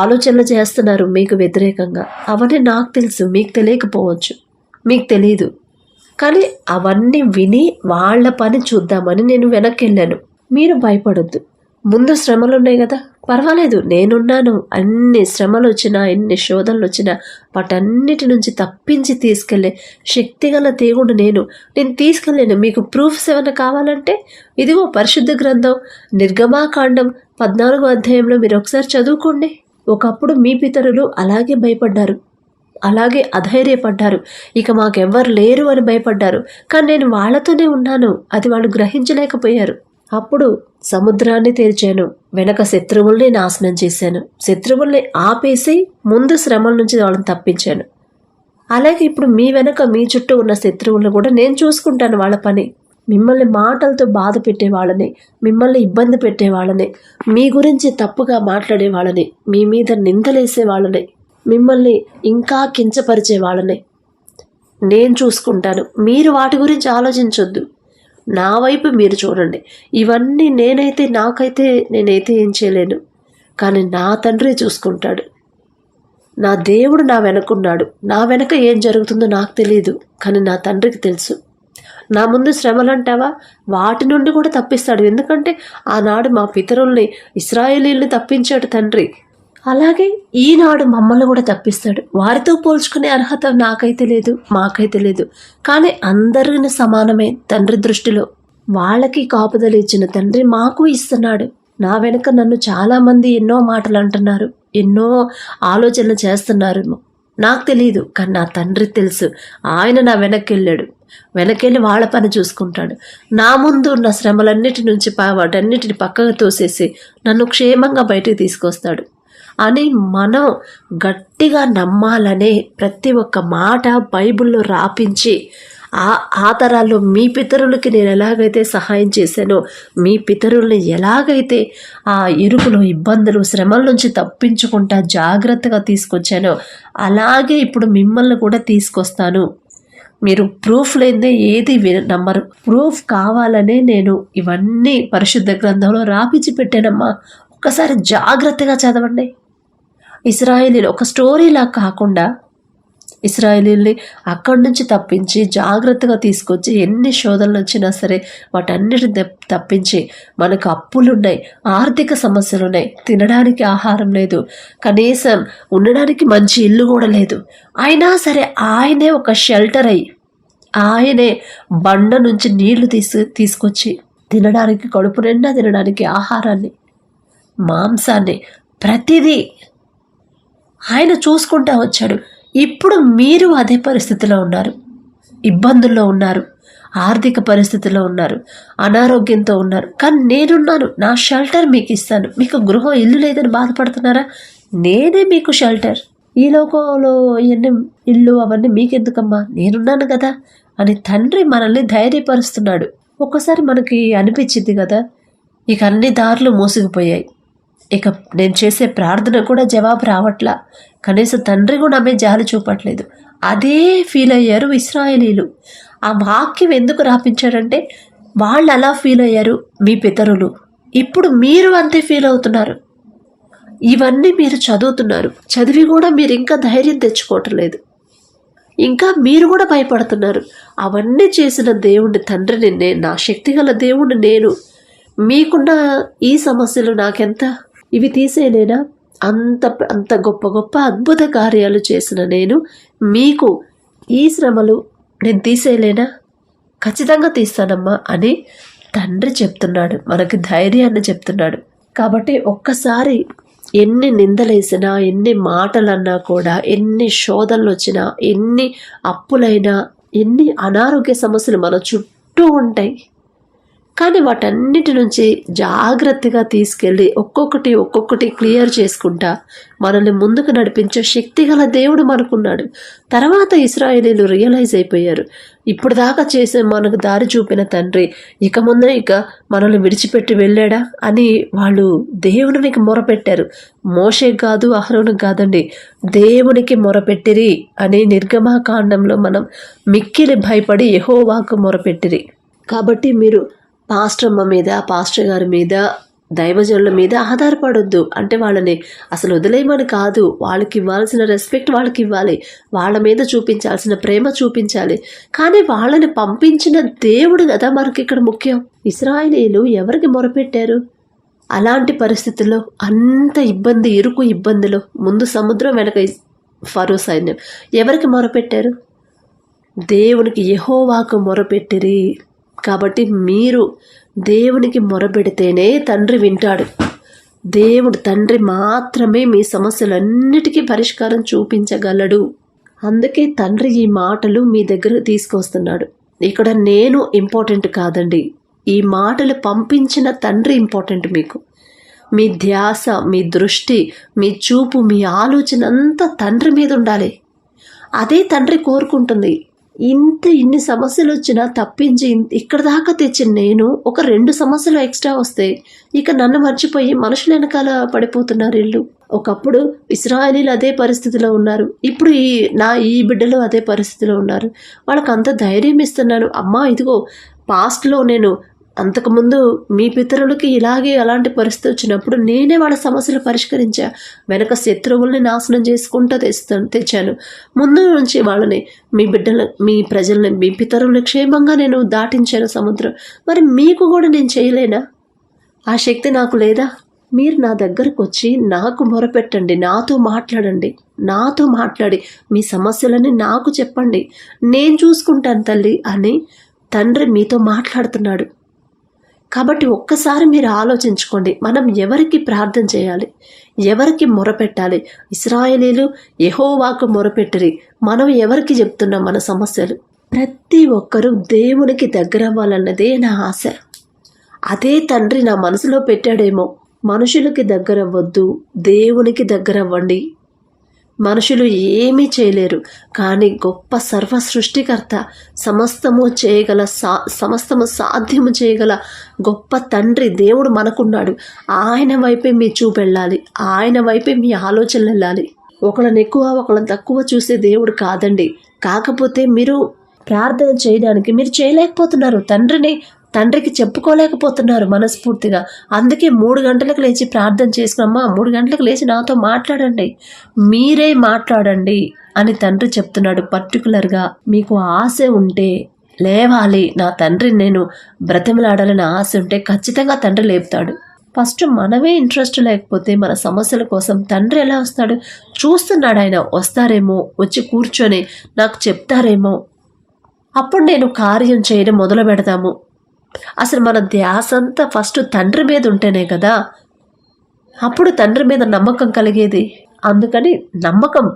ఆలోచనలు చేస్తున్నారు మీకు వ్యతిరేకంగా. అవన్నీ నాకు తెలుసు, మీకు తెలియకపోవచ్చు, మీకు తెలీదు. కానీ అవన్నీ విని వాళ్ళ పని చూద్దామని నేను వెనక్కి వెళ్ళాను. మీరు భయపడొద్దు, ముందు శ్రమలు ఉన్నాయి కదా, పర్వాలేదు, నేనున్నాను. అన్ని శ్రమలు వచ్చినా, ఎన్ని శోధనలు వచ్చినా వాటన్నిటి నుంచి తప్పించి తీసుకెళ్ళే శక్తిగల దేవుడు నేను తీసుకెళ్ళాను. మీకు ప్రూఫ్స్ ఏమైనా కావాలంటే ఇదిగో పరిశుద్ధ గ్రంథం నిర్గమాకాండం 14వ అధ్యాయంలో మీరు ఒకసారి చదువుకోండి. ఒకప్పుడు మీ పితరులు అలాగే భయపడ్డారు, అలాగే అధైర్యపడ్డారు, ఇక మాకెవ్వరు లేరు అని భయపడ్డారు. కానీ నేను వాళ్ళతోనే ఉన్నాను, అది వాళ్ళు గ్రహించలేకపోయారు. అప్పుడు సముద్రాన్ని తెరిచాను, వెనక శత్రువుల్ని నాశనం చేశాను, శత్రువుల్ని ఆపేసి ముందు శ్రమల నుంచి వాళ్ళని తప్పించాను. అలాగే ఇప్పుడు మీ వెనక మీ చుట్టూ ఉన్న శత్రువులను కూడా నేను చూసుకుంటాను. వాళ్ళ పని మిమ్మల్ని మాటలతో బాధ పెట్టే వాళ్ళని, మిమ్మల్ని ఇబ్బంది పెట్టే వాళ్ళని, మీ గురించి తప్పుగా మాట్లాడే వాళ్ళని, మీ మీద నిందలేసే వాళ్ళని, మిమ్మల్ని ఇంకా కించపరిచే వాళ్ళని నేను చూసుకుంటాను. మీరు వాటి గురించి ఆలోచించొద్దు, నా వైపు మీరు చూడండి. ఇవన్నీ నేనైతే ఏం చేయలేను, కానీ నా తండ్రి చూసుకుంటాడు. నా దేవుడు నా వెనకున్నాడు. నా వెనక ఏం జరుగుతుందో నాకు తెలియదు, కానీ నా తండ్రికి తెలుసు. నా ముందు శ్రమలు అంటావా, వాటి నుండి కూడా తప్పిస్తాడు. ఎందుకంటే ఆనాడు మా పితరుల్ని, ఇశ్రాయేలీల్ని తప్పించాడు తండ్రి. అలాగే ఈనాడు మమ్మల్ని కూడా తప్పిస్తాడు. వారితో పోల్చుకునే అర్హత నాకైతే లేదు, మాకైతే లేదు. కానీ అందరిని సమానమే తండ్రి దృష్టిలో. వాళ్ళకి కాపుదలు ఇచ్చిన తండ్రి మాకు ఇస్తున్నాడు. నా వెనుక నన్ను చాలామంది ఎన్నో మాటలు అంటున్నారు, ఎన్నో ఆలోచనలు చేస్తున్నారు, నాకు తెలియదు. కానీ నా తండ్రి తెలుసు. ఆయన నా వెనక్కి వెళ్ళి వాళ్ళ పని చూసుకుంటాడు. నా ముందు ఉన్న శ్రమలన్నిటి నుంచి వాటన్నిటిని పక్కకు తోసేసి నన్ను క్షేమంగా బయటకు తీసుకొస్తాడు అని మనం గట్టిగా నమ్మాలనే ప్రతి ఒక్క మాట బైబిల్లో రాపించి, ఆ తరాల్లో మీ పితరులకి నేను ఎలాగైతే సహాయం చేశానో, మీ పితరుల్ని ఎలాగైతే ఆ ఇరుకులు, ఇబ్బందులు, శ్రమల నుంచి తప్పించుకుంటా జాగ్రత్తగా తీసుకొచ్చానో అలాగే ఇప్పుడు మిమ్మల్ని కూడా తీసుకొస్తాను. మీరు ప్రూఫ్ లేదే ఏది నమ్మరు. ప్రూఫ్ కావాలనే నేను ఇవన్నీ పరిశుద్ధ గ్రంథంలో రాపించి పెట్టానమ్మా. ఒక్కసారి జాగ్రత్తగా చదవండి. ఇశ్రాయేలీలు ఒక స్టోరీలా కాకుండా ఇశ్రాయేలీల్ని అక్కడి నుంచి తప్పించి జాగ్రత్తగా తీసుకొచ్చి ఎన్ని శోధనలు వచ్చినా సరే వాటన్నిటిని తప్పించి, మనకు అప్పులున్నాయి, ఆర్థిక సమస్యలున్నాయి, తినడానికి ఆహారం లేదు, కనీసం ఉండడానికి మంచి ఇల్లు కూడా లేదు. అయినా సరే ఆయనే ఒక షెల్టర్ అయ్యి, ఆయనే బండ నుంచి నీళ్లు తీసుకొచ్చి తినడానికి, కడుపు నిండా తినడానికి ఆహారాన్ని, మాంసాన్ని, ప్రతిదీ ఆయన చూసుకుంటా వచ్చాడు. ఇప్పుడు మీరు అదే పరిస్థితిలో ఉన్నారు, ఇబ్బందుల్లో ఉన్నారు, ఆర్థిక పరిస్థితిలో ఉన్నారు, అనారోగ్యంతో ఉన్నారు. కానీ నేనున్నాను, నా షెల్టర్ మీకు ఇస్తాను. మీకు గృహం, ఇల్లు లేదని బాధపడుతున్నారా? నేనే మీకు షెల్టర్. ఈ లోకంలో ఎన్ని ఇల్లు అవన్నీ మీకెందుకమ్మా, నేనున్నాను కదా అని తండ్రి మనల్ని ధైర్యపరుస్తున్నాడు. ఒక్కసారి మనకి అనిపించింది కదా, ఇక అన్ని దారులు మూసుకుపోయాయి, ఇక నేను చేసే ప్రార్థన కూడా జవాబు రావట్లా, కనీసం తండ్రి కూడా ఆమె జాలి చూపట్లేదు. అదే ఫీల్ అయ్యారు ఇశ్రాయేలీలు. ఆ వాక్యం ఎందుకు రాపించాడంటే వాళ్ళు అలా ఫీల్ అయ్యారు మీ పితరులు. ఇప్పుడు మీరు అంతే ఫీల్ అవుతున్నారు. ఇవన్నీ మీరు చదువుతున్నారు, చదివి కూడా మీరు ఇంకా ధైర్యం తెచ్చుకోవటం లేదు, ఇంకా మీరు కూడా భయపడుతున్నారు. అవన్నీ చేసిన దేవుడిని, తండ్రిని నేను, నా శక్తిగల దేవుడిని నేను. మీకున్న ఈ సమస్యలు నాకెంత, ఇవి తీసేయలేనా? అంత గొప్ప గొప్ప అద్భుత కార్యాలు చేసిన నేను మీకు ఈ శ్రమలు నేను తీసేయలేనా? ఖచ్చితంగా తీస్తానమ్మా అని తండ్రి చెప్తున్నాడు, మనకి ధైర్యాన్ని చెప్తున్నాడు. కాబట్టి ఒక్కసారి ఎన్ని నిందలేసినా, ఎన్ని మాటలన్నా కూడా, ఎన్ని శోధనలు వచ్చినా, ఎన్ని అప్పులైనా, ఎన్ని అనారోగ్య సమస్యలు మన చుట్టూ ఉంటాయి. కానీ వాటన్నిటి నుంచి జాగ్రత్తగా తీసుకెళ్ళి ఒక్కొక్కటి క్లియర్ చేసుకుంటా మనల్ని ముందుకు నడిపించే శక్తి గల దేవుడు మనకున్నాడు. తర్వాత ఇశ్రాయేలీలు రియలైజ్ అయిపోయారు, ఇప్పుడు దాకా చేసే మనకు దారి చూపిన తండ్రి ఇక ముందే ఇక మనల్ని విడిచిపెట్టి వెళ్ళాడా అని వాళ్ళు దేవునికి మొరపెట్టారు. మోషే కాదు, అహరోను కాదండి, దేవునికి మొరపెట్టిరి అని నిర్గమాకాండంలో మనం మిక్కిలి భయపడి యెహోవాకు మొరపెట్టిరి. కాబట్టి మీరు పాస్టర్మ్మ మీద, పాస్టర్ గారి మీద, దైవజనుల మీద ఆధారపడొద్దు. అంటే వాళ్ళని అసలు వదిలేయమని కాదు, వాళ్ళకి ఇవ్వాల్సిన రెస్పెక్ట్ వాళ్ళకి ఇవ్వాలి, వాళ్ళ మీద చూపించాల్సిన ప్రేమ చూపించాలి. కానీ వాళ్ళని పంపించిన దేవుడు కదా మనకి ఇక్కడ ముఖ్యం. ఇశ్రాయేలీలు ఎవరికి మొరపెట్టారు? అలాంటి పరిస్థితుల్లో, అంత ఇరుకు ఇబ్బందులు, ముందు సముద్రం వెనక ఫరో సైన్యం, ఎవరికి మొరపెట్టారు? దేవునికి, యెహోవాకు మొరపెట్టిరి. కాబట్టి మీరు దేవునికి మొరపెడితేనే తండ్రి వింటాడు. దేవుడు తండ్రి మాత్రమే మీ సమస్యలన్నిటికీ పరిష్కారం చూపించగలడు. అందుకే తండ్రి ఈ మాటలు మీ దగ్గరకు తీసుకొస్తున్నాడు. ఇక్కడ నేను ఇంపార్టెంట్ కాదండి, ఈ మాటలు పంపించిన తండ్రి ఇంపార్టెంట్. మీకు మీ ధ్యాస, మీ దృష్టి, మీ చూపు, మీ ఆలోచన అంతా తండ్రి మీద ఉండాలి. అదే తండ్రి కోరుకుంటుంది. ఇన్ని సమస్యలు వచ్చినా తప్పించి ఇక్కడ దాకా తెచ్చిన నేను ఒక 2 సమస్యలు ఎక్స్ట్రా వస్తే ఇక నన్ను మర్చిపోయి మనుషుల వెనకాల పడిపోతున్నారు వీళ్ళు. ఒకప్పుడు ఇశ్రాయేలీలు అదే పరిస్థితిలో ఉన్నారు, ఇప్పుడు ఈ బిడ్డలు అదే పరిస్థితిలో ఉన్నారు. వాళ్ళకి అంత ధైర్యం ఇస్తున్నాను. అమ్మా ఇదిగో, పాస్ట్లో నేను అంతకుముందు మీ పితరులకి అలాంటి పరిస్థితి వచ్చినప్పుడు నేనే వాళ్ళ సమస్యలు పరిష్కరించా. వెనక శత్రువుల్ని నాశనం చేసుకుంటూ తెచ్చాను. ముందు నుంచి వాళ్ళని, మీ బిడ్డలు, మీ ప్రజల్ని, మీ పితరుల్ని క్షేమంగా నేను దాటించాను సముద్రం. మరి మీకు కూడా నేను చేయలేనా? ఆ శక్తి నాకు లేదా? మీరు నా దగ్గరకు వచ్చి నాకు మొరపెట్టండి, నాతో మాట్లాడండి, నాతో మాట్లాడి మీ సమస్యలని నాకు చెప్పండి, నేను చూసుకుంటాను తల్లి అని తండ్రి మీతో మాట్లాడుతున్నాడు. కాబట్టి ఒక్కసారి మీరు ఆలోచించుకోండి, మనం ఎవరికి ప్రార్థన చేయాలి, ఎవరికి మొరపెట్టాలి? ఇశ్రాయేలీలు యెహోవాకు మొరపెట్టిరి. మనం ఎవరికి చెప్తున్నాం మన సమస్యలు? ప్రతి ఒక్కరూ దేవునికి దగ్గర అవ్వాలన్నదే నా ఆశ. అదే తండ్రి నా మనసులో పెట్టాడేమో. మనుషులకి దగ్గర అవ్వద్దు, దేవునికి దగ్గర అవ్వండి. మనుషులు ఏమీ చేయలేరు, కానీ గొప్ప సర్వ సృష్టికర్త, సమస్తము సాధ్యము చేయగల గొప్ప తండ్రి దేవుడు మనకున్నాడు. ఆయన వైపే మీ చూపు వెళ్ళాలి, ఆయన వైపే మీ ఆలోచనలు వెళ్ళాలి. ఒకళ్ళని ఎక్కువ ఒకళ్ళని తక్కువ చూసే దేవుడు కాదండి. కాకపోతే మీరు ప్రార్థన చేయడానికి మీరు చేయలేకపోతున్నారు, తండ్రికి చెప్పుకోలేకపోతున్నారు మనస్ఫూర్తిగా. అందుకే 3 గంటలకు లేచి ప్రార్థన చేసుకున్నమ్మా, 3 గంటలకు లేచి నాతో మాట్లాడండి, మీరే మాట్లాడండి అని తండ్రి చెప్తున్నాడు. పర్టికులర్గా మీకు ఆశ ఉంటే లేవాలి, నా తండ్రిని నేను బ్రతిమలాడాలని ఆశ ఉంటే ఖచ్చితంగా తండ్రి లేపుతాడు. ఫస్ట్ మనమే ఇంట్రెస్ట్ లేకపోతే మన సమస్యల కోసం తండ్రి ఎలా వస్తాడు? చూస్తున్నాడు ఆయన, వస్తారేమో, వచ్చి కూర్చొని నాకు చెప్తారేమో, అప్పుడు నేను కార్యం చేయడం మొదలు పెడతాము. అసలు మన ధ్యాస అంతా ఫస్ట్ తండ్రి మీద ఉంటేనే కదా అప్పుడు తండ్రి మీద నమ్మకం కలిగేది. అందుకని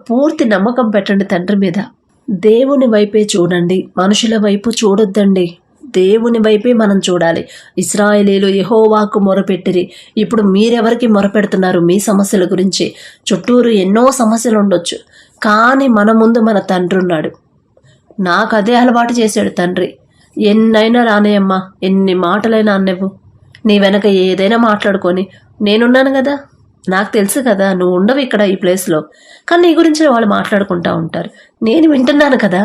పూర్తి నమ్మకం పెట్టండి తండ్రి మీద. దేవుని వైపే చూడండి, మనుషుల వైపు చూడొద్దండి, దేవుని వైపే మనం చూడాలి. ఇశ్రాయేలీలు యెహోవాకు మొరపెట్టిరి. ఇప్పుడు మీరెవరికి మొరపెడుతున్నారు? మీ సమస్యల గురించి. చుట్టూరు ఎన్నో సమస్యలు ఉండొచ్చు, కానీ మన ముందు మన తండ్రి ఉన్నాడు. నాకు అదే అలవాటు చేశాడు తండ్రి. ఎన్నైనా రానేయమ్మా, ఎన్ని మాటలైనా అన్నవు, నీ వెనక ఏదైనా మాట్లాడుకొని నేనున్నాను కదా, నాకు తెలుసు కదా, నువ్వు ఉండవు ఇక్కడ ఈ ప్లేస్లో, కానీ నీ గురించి వాళ్ళు మాట్లాడుకుంటూ ఉంటారు, నేను వింటున్నాను కదా.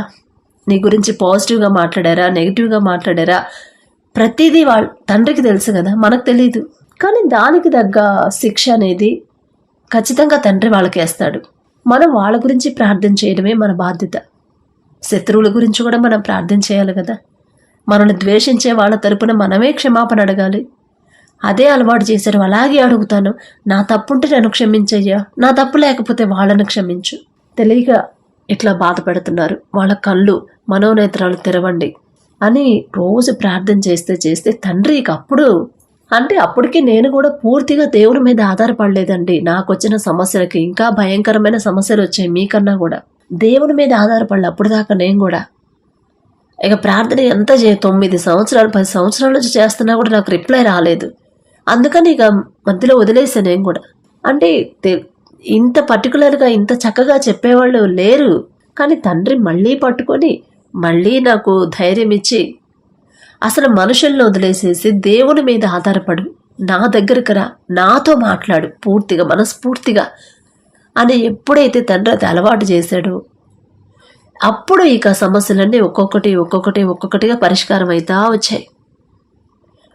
నీ గురించి పాజిటివ్గా మాట్లాడారా, నెగిటివ్గా మాట్లాడారా, ప్రతిదీ తండ్రికి తెలుసు కదా, మనకు తెలియదు. కానీ దానికి తగ్గ శిక్ష అనేది ఖచ్చితంగా తండ్రి వాళ్ళకి వేస్తాడు. మనం వాళ్ళ గురించి ప్రార్థన చేయడమే మన బాధ్యత. శత్రువుల గురించి కూడా మనం ప్రార్థన చేయాలి కదా. మనల్ని ద్వేషించే వాళ్ళ తరపున మనమే క్షమాపణ అడగాలి. అదే అలవాటు చేశారు. అలాగే అడుగుతాను, నా తప్పుంటే నన్ను క్షమించయ్యా, నా తప్పు లేకపోతే వాళ్ళని క్షమించు. తెలియక ఇట్లా బాధపడుతున్నారు, వాళ్ళ కళ్ళు మనోనేత్రాలు తెరవండి అని రోజు ప్రార్థన చేస్తే తండ్రికి అప్పుడు అంటే అప్పటికి నేను కూడా పూర్తిగా దేవుని మీద ఆధారపడలేదండి. నాకు వచ్చిన సమస్యలకి ఇంకా భయంకరమైన సమస్యలు వచ్చాయి మీకన్నా కూడా. దేవుని మీద ఆధారపడలే అప్పుడు దాకా నేను కూడా. ఇక ప్రార్థన ఎంత 9 సంవత్సరాలు 10 సంవత్సరాల నుంచి చేస్తున్నా కూడా నాకు రిప్లై రాలేదు. అందుకని ఇక మధ్యలో వదిలేసాను నేను కూడా. అంటే ఇంత పర్టికులర్గా ఇంత చక్కగా చెప్పేవాళ్ళు లేరు. కానీ తండ్రి మళ్ళీ పట్టుకొని మళ్ళీ నాకు ధైర్యం ఇచ్చి అసలు మనుషులను వదిలేసేసి దేవుని మీద ఆధారపడు, నా దగ్గరకు రా, నాతో మాట్లాడు పూర్తిగా మనస్ఫూర్తిగా అని ఎప్పుడైతే తండ్రి అది అలవాటు చేశాడో అప్పుడు ఇక సమస్యలన్నీ ఒక్కొక్కటిగా పరిష్కారం అవుతా వచ్చాయి.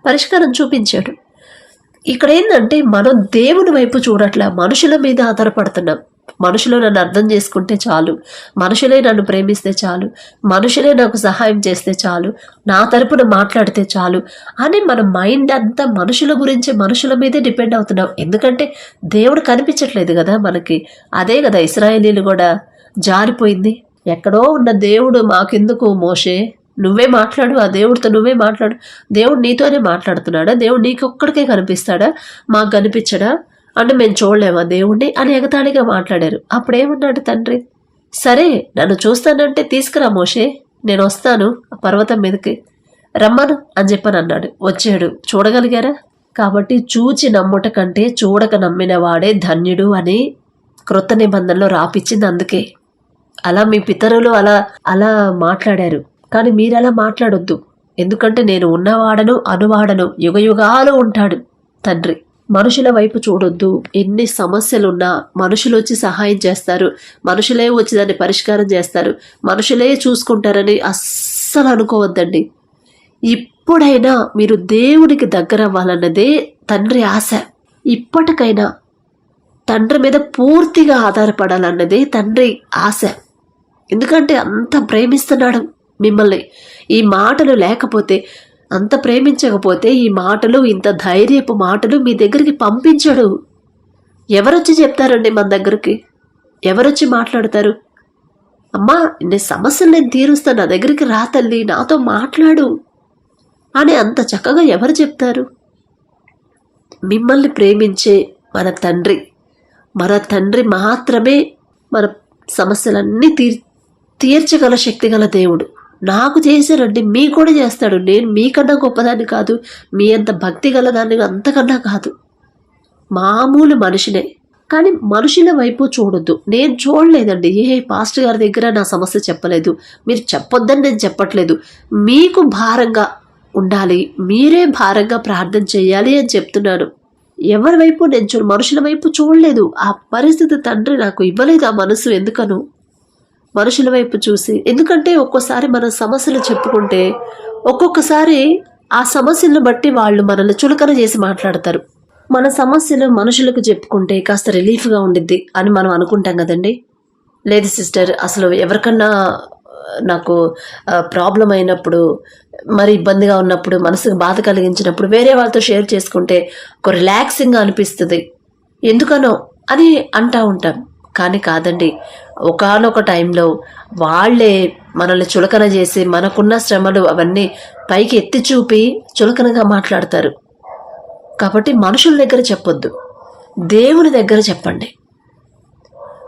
పరిష్కారం చూపించాడు. ఇక్కడ ఏంటంటే మనం దేవుని వైపు చూడట్లా, మనుషుల మీద ఆధారపడుతున్నాం. మనుషులు నన్ను అర్థం చేసుకుంటే చాలు, మనుషులే నన్ను ప్రేమిస్తే చాలు, మనుషులే నాకు సహాయం చేస్తే చాలు, నా తరపున మాట్లాడితే చాలు అని మన మైండ్ అంతా మనుషుల గురించి మనుషుల మీదే డిపెండ్ అవుతున్నాం. ఎందుకంటే దేవుడు కనిపించట్లేదు కదా మనకి. అదే కదా ఇశ్రాయేలీలు కూడా జారిపోయింది. ఎక్కడో ఉన్న దేవుడు మాకెందుకు మోషే, నువ్వే మాట్లాడు, ఆ దేవుడితో నువ్వే మాట్లాడు, దేవుడు నీతోనే మాట్లాడుతున్నాడా, దేవుడు నీకు ఒక్కడికే కనిపిస్తాడా, మాకు కనిపించడా అంటే మేము చూడలేమా దేవుణ్ణి అని ఎగతాళిగా మాట్లాడారు. అప్పుడేమన్నాడు తండ్రి, సరే నన్ను చూస్తానంటే తీసుకురా మోషే, నేను వస్తాను ఆ పర్వతం మీదకి రమ్మను అని చెప్పని అన్నాడు. వచ్చాడు. చూడగలిగారా? కాబట్టి చూచి నమ్ముట కంటే చూడక నమ్మిన వాడే ధన్యుడు అని క్రొత్త నిబంధనలో రాపిచ్చింది. అందుకే అలా మీ పితరులు అలా మాట్లాడారు. కానీ మీరు అలా మాట్లాడొద్దు. ఎందుకంటే నేను ఉన్నవాడను అనువాడను, యుగయుగాలు ఉంటాడు తండ్రి. మనుషుల వైపు చూడొద్దు. ఎన్ని సమస్యలున్నా మనుషులు వచ్చి సహాయం చేస్తారు, మనుషులే వచ్చి దాన్ని పరిష్కారం చేస్తారు, మనుషులే చూసుకుంటారని అస్సలు అనుకోవద్దండి. ఇప్పుడైనా మీరు దేవునికి దగ్గర అవ్వాలన్నదే తండ్రి ఆశ. ఇప్పటికైనా తండ్రి మీద పూర్తిగా ఆధారపడాలన్నదే తండ్రి ఆశ. ఎందుకంటే అంత ప్రేమిస్తున్నాడు మిమ్మల్ని. ఈ మాటలు లేకపోతే, అంత ప్రేమించకపోతే ఈ మాటలు, ఇంత ధైర్యపు మాటలు మీ దగ్గరికి పంపించడు. ఎవరొచ్చి చెప్తారండి మన దగ్గరికి? ఎవరొచ్చి మాట్లాడతారు? అమ్మా నీ సమస్యలు నేను తీరుస్తాను, నా దగ్గరికి రా తల్లి, నాతో మాట్లాడు అని అంత చక్కగా ఎవరు చెప్తారు? మిమ్మల్ని ప్రేమించే మన తండ్రి మాత్రమే మన సమస్యలన్నీ తీర్చగల శక్తి గల దేవుడు. నాకు చేశారండి, మీకు కూడా చేస్తాడు. నేను మీకన్నా గొప్పదాన్ని కాదు, మీ అంత భక్తి గలదాన్ని అంతకన్నా కాదు, మామూలు మనిషినే. కానీ మనుషుల వైపు చూడొద్దు. నేను చూడలేదండి, పాస్టర్ గారి దగ్గర నా సమస్య చెప్పలేదు, మీరు చెప్పొద్దని నేను చెప్పట్లేదు. మీకు భారంగా ఉండాలి, మీరే భారంగా ప్రార్థన చేయాలి అని చెప్తున్నాను. ఎవరి వైపు నేను మనుషుల వైపు చూడలేదు. ఆ పరిస్థితి తండ్రి నాకు ఇవ్వలేదు. ఆ మనసు ఎందుకను మనుషుల వైపు చూసి, ఎందుకంటే ఒక్కోసారి మన సమస్యలు చెప్పుకుంటే ఒక్కొక్కసారి ఆ సమస్యలను బట్టి వాళ్ళు మనల్ని చులకన చేసి మాట్లాడతారు. మన సమస్యలు మనుషులకు చెప్పుకుంటే కాస్త రిలీఫ్గా ఉండిద్ది అని మనం అనుకుంటాం కదండి. లేదు సిస్టర్, అసలు ఎవరికన్నా నాకు ప్రాబ్లం అయినప్పుడు, మరి ఇబ్బందిగా ఉన్నప్పుడు, మనసుకు బాధ కలిగించినప్పుడు వేరే వాళ్ళతో షేర్ చేసుకుంటే ఒక రిలాక్సింగ్గా అనిపిస్తుంది ఎందుకనో అని అంటూ ఉంటాం. కానీ కాదండి, ఒకానొక టైంలో వాళ్ళే మనల్ని చులకన చేసి మనకున్న శ్రమలు అవన్నీ పైకి ఎత్తి చూపి చులకనగా మాట్లాడతారు. కాబట్టి మనుషుల దగ్గర చెప్పొద్దు, దేవుని దగ్గర చెప్పండి.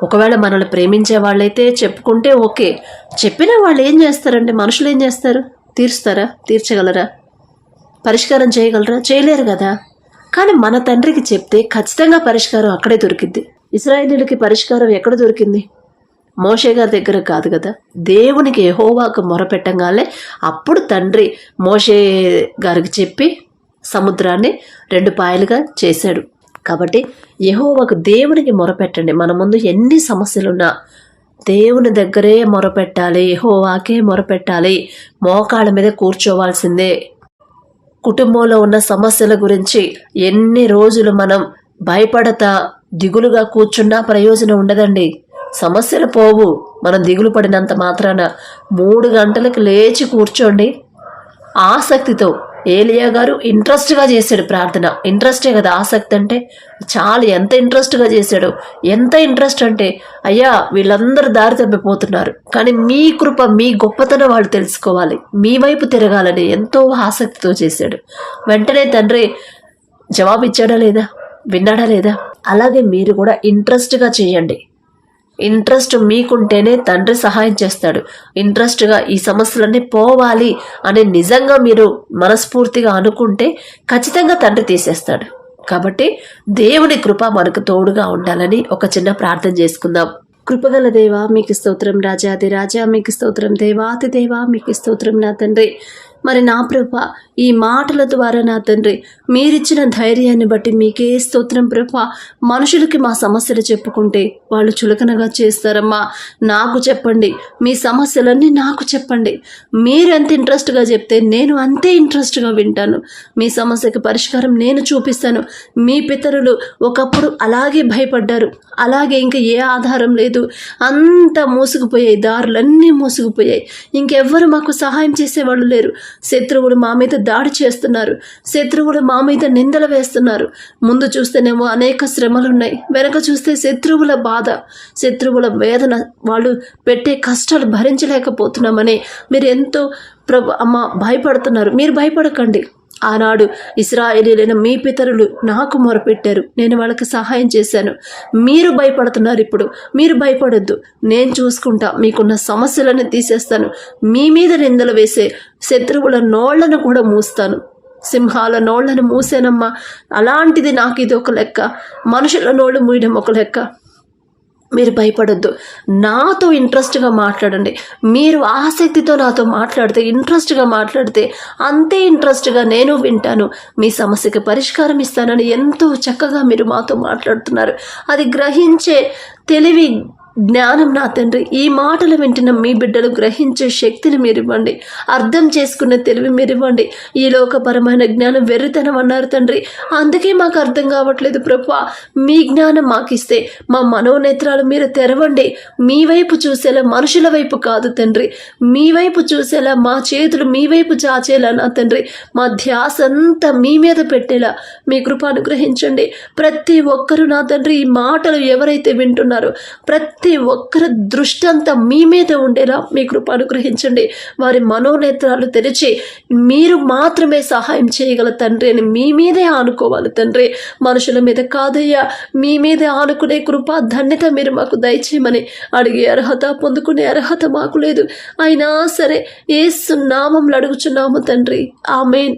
ఒకవేళ మనల్ని ప్రేమించే వాళ్ళైతే చెప్పుకుంటే ఓకే. చెప్పిన వాళ్ళు ఏం చేస్తారండి? మనుషులు ఏం చేస్తారు? తీరుస్తారా? తీర్చగలరా? పరిష్కారం చేయగలరా? చేయలేరు కదా. కానీ మన తండ్రికి చెప్తే ఖచ్చితంగా పరిష్కారం అక్కడే దొరికిద్ది. ఇశ్రాయేలీయులకి పరిష్కారం ఎక్కడ దొరికింది? మోషే గారి దగ్గర కాదు కదా. దేవునికి యెహోవాకు మొరపెట్టంగానే అప్పుడు తండ్రి మోషే గారికి చెప్పి సముద్రాన్ని 2 పాయలుగా చేశాడు. కాబట్టి యెహోవాకు, దేవునికి మొరపెట్టండి. మన ముందు ఎన్ని సమస్యలున్నా దేవుని దగ్గరే మొరపెట్టాలి, యెహోవాకే మొరపెట్టాలి. మోకాళ్ళ మీద కూర్చోవాల్సిందే. కుటుంబంలో ఉన్న సమస్యల గురించి ఎన్ని రోజులు మనం భయపడతా దిగులుగా కూర్చున్నా ప్రయోజనం ఉండదండి. సమస్యలు పోవు మనం దిగులు పడినంత మాత్రాన. 3 గంటలకు లేచి కూర్చోండి ఆసక్తితో. ఏలియా గారు ఇంట్రెస్ట్గా చేశాడు ప్రార్థన. ఇంట్రెస్టే కదా ఆసక్తి అంటే. చాలా ఎంత ఇంట్రెస్ట్గా చేశాడు. ఎంత ఇంట్రెస్ట్ అంటే, అయ్యా వీళ్ళందరూ దారి తప్పిపోతున్నారు, కానీ మీ కృప, మీ గొప్పతనం వాళ్ళు తెలుసుకోవాలి, మీ వైపు తిరగాలని ఎంతో ఆసక్తితో చేశాడు. వెంటనే తండ్రి జవాబు ఇచ్చాడా లేదా, విన్నాడా లేదా? అలాగే మీరు కూడా ఇంట్రెస్ట్గా చేయండి. ఇంట్రెస్ట్ మీకుంటేనే తండ్రి సహాయం చేస్తాడు. ఇంట్రెస్ట్గా ఈ సమస్యలన్నీ పోవాలి అని నిజంగా మీరు మనస్ఫూర్తిగా అనుకుంటే ఖచ్చితంగా తండ్రి తీసేస్తాడు. కాబట్టి దేవుని కృప మనకు తోడుగా ఉండాలని ఒక చిన్న ప్రార్థన చేసుకుందాం. కృపగల దేవా మీకు స్తోత్రం, రాజాది రాజా మీకు స్తోత్రం, దేవాతి దేవా మీకు స్తోత్రం నా తండ్రి. మరి నా ప్రభా, ఈ మాటల ద్వారా నా తండ్రి మీరిచ్చిన ధైర్యాన్ని బట్టి మీకే స్తోత్రం ప్రభా. మనుషులకి మా సమస్యలు చెప్పుకుంటే వాళ్ళు చులకనగా చేస్తారమ్మా. నాకు చెప్పండి, మీ సమస్యలన్నీ నాకు చెప్పండి. మీరు ఎంత ఇంట్రెస్ట్గా చెప్తే నేను అంతే ఇంట్రెస్ట్గా వింటాను. మీ సమస్యకి పరిష్కారం నేను చూపిస్తాను. మీ పితరులు ఒకప్పుడు అలాగే భయపడ్డారు, అలాగే ఇంకా ఏ ఆధారం లేదు, అంతా మూసుకుపోయాయి, దారులన్నీ మూసుకుపోయాయి. ఇంకెవ్వరు మాకు సహాయం చేసేవాళ్ళు లేరు. శత్రువులు మా మీద దాడి చేస్తున్నారు, శత్రువులు మా మీద నిందలు వేస్తున్నారు. ముందు చూస్తేనేమో అనేక శ్రమలున్నాయి, వెనక చూస్తే శత్రువుల బాధ, శత్రువుల వేదన, వాళ్ళు పెట్టే కష్టాలు భరించలేకపోతున్నామని మీరు ఎంతో భయపడుతున్నారు. మీరు భయపడకండి. ఆనాడు ఇశ్రాయేలీలైన మీ పితరులు నాకు మొరపెట్టారు, నేను వాళ్ళకి సహాయం చేశాను. మీరు భయపడుతున్నారు, ఇప్పుడు మీరు భయపడొద్దు. నేను చూసుకుంటా, మీకున్న సమస్యలను తీసేస్తాను. మీ మీద నిందలు వేసే శత్రువుల నోళ్లను కూడా మూస్తాను. సింహాల నోళ్లను మూసానమ్మా. అలాంటిది నాకు ఇది ఒక లెక్క, మనుషుల నోళ్ళు మూయడం ఒక లెక్క. మీరు భయపడొద్దు. నాతో ఇంట్రెస్ట్గా మాట్లాడండి. మీరు ఆసక్తితో నాతో మాట్లాడితే, ఇంట్రెస్ట్గా మాట్లాడితే అంతే ఇంట్రెస్ట్గా నేను వింటాను. మీ సమస్యకి పరిష్కారం ఇస్తానని ఎంతో చక్కగా మీరు మాతో మాట్లాడుతున్నారు. అది గ్రహించే తెలివి, జ్ఞానం నా తండ్రి ఈ మాటలు వింటున్న మీ బిడ్డలు గ్రహించే శక్తిని మీరు ఇవ్వండి. అర్థం చేసుకునే తెలివి మీరు ఇవ్వండి. ఈ లోకపరమైన జ్ఞానం వెర్రితనం అన్నారు తండ్రి, అందుకే మాకు అర్థం కావట్లేదు ప్రభువా. మీ జ్ఞానం మాకు ఇస్తే మా మనోనేత్రాలు మీరు తెరవండి. మీ వైపు చూసేలా, మనుషుల వైపు కాదు తండ్రి, మీ వైపు చూసేలా, మా చేతులు మీ వైపు చాచేలా నా తండ్రి, మా ధ్యాస అంతా మీ మీద పెట్టేలా మీ కృప అనుగ్రహించండి. ప్రతి ఒక్కరూ నా తండ్రి ఈ మాటలు ఎవరైతే వింటున్నారో ప్రతి ఒక్కరి దృష్టి అంతా మీ మీద ఉండేలా మీ కృప అనుగ్రహించండి. వారి మనోనేత్రాలు తెరిచి మీరు మాత్రమే సహాయం చేయగల తండ్రి అని మీ మీదే ఆనుకోవాలి తండ్రి, మనుషుల మీద కాదయ్యా. మీ మీదే ఆనుకునే కృప, ధన్యత మీరు మాకు దయచేయమని అడిగే అర్హత, పొందుకునే అర్హత మాకు లేదు. అయినా సరే యేసు నామములో అడుగుచున్నాము తండ్రి, ఆమేన్.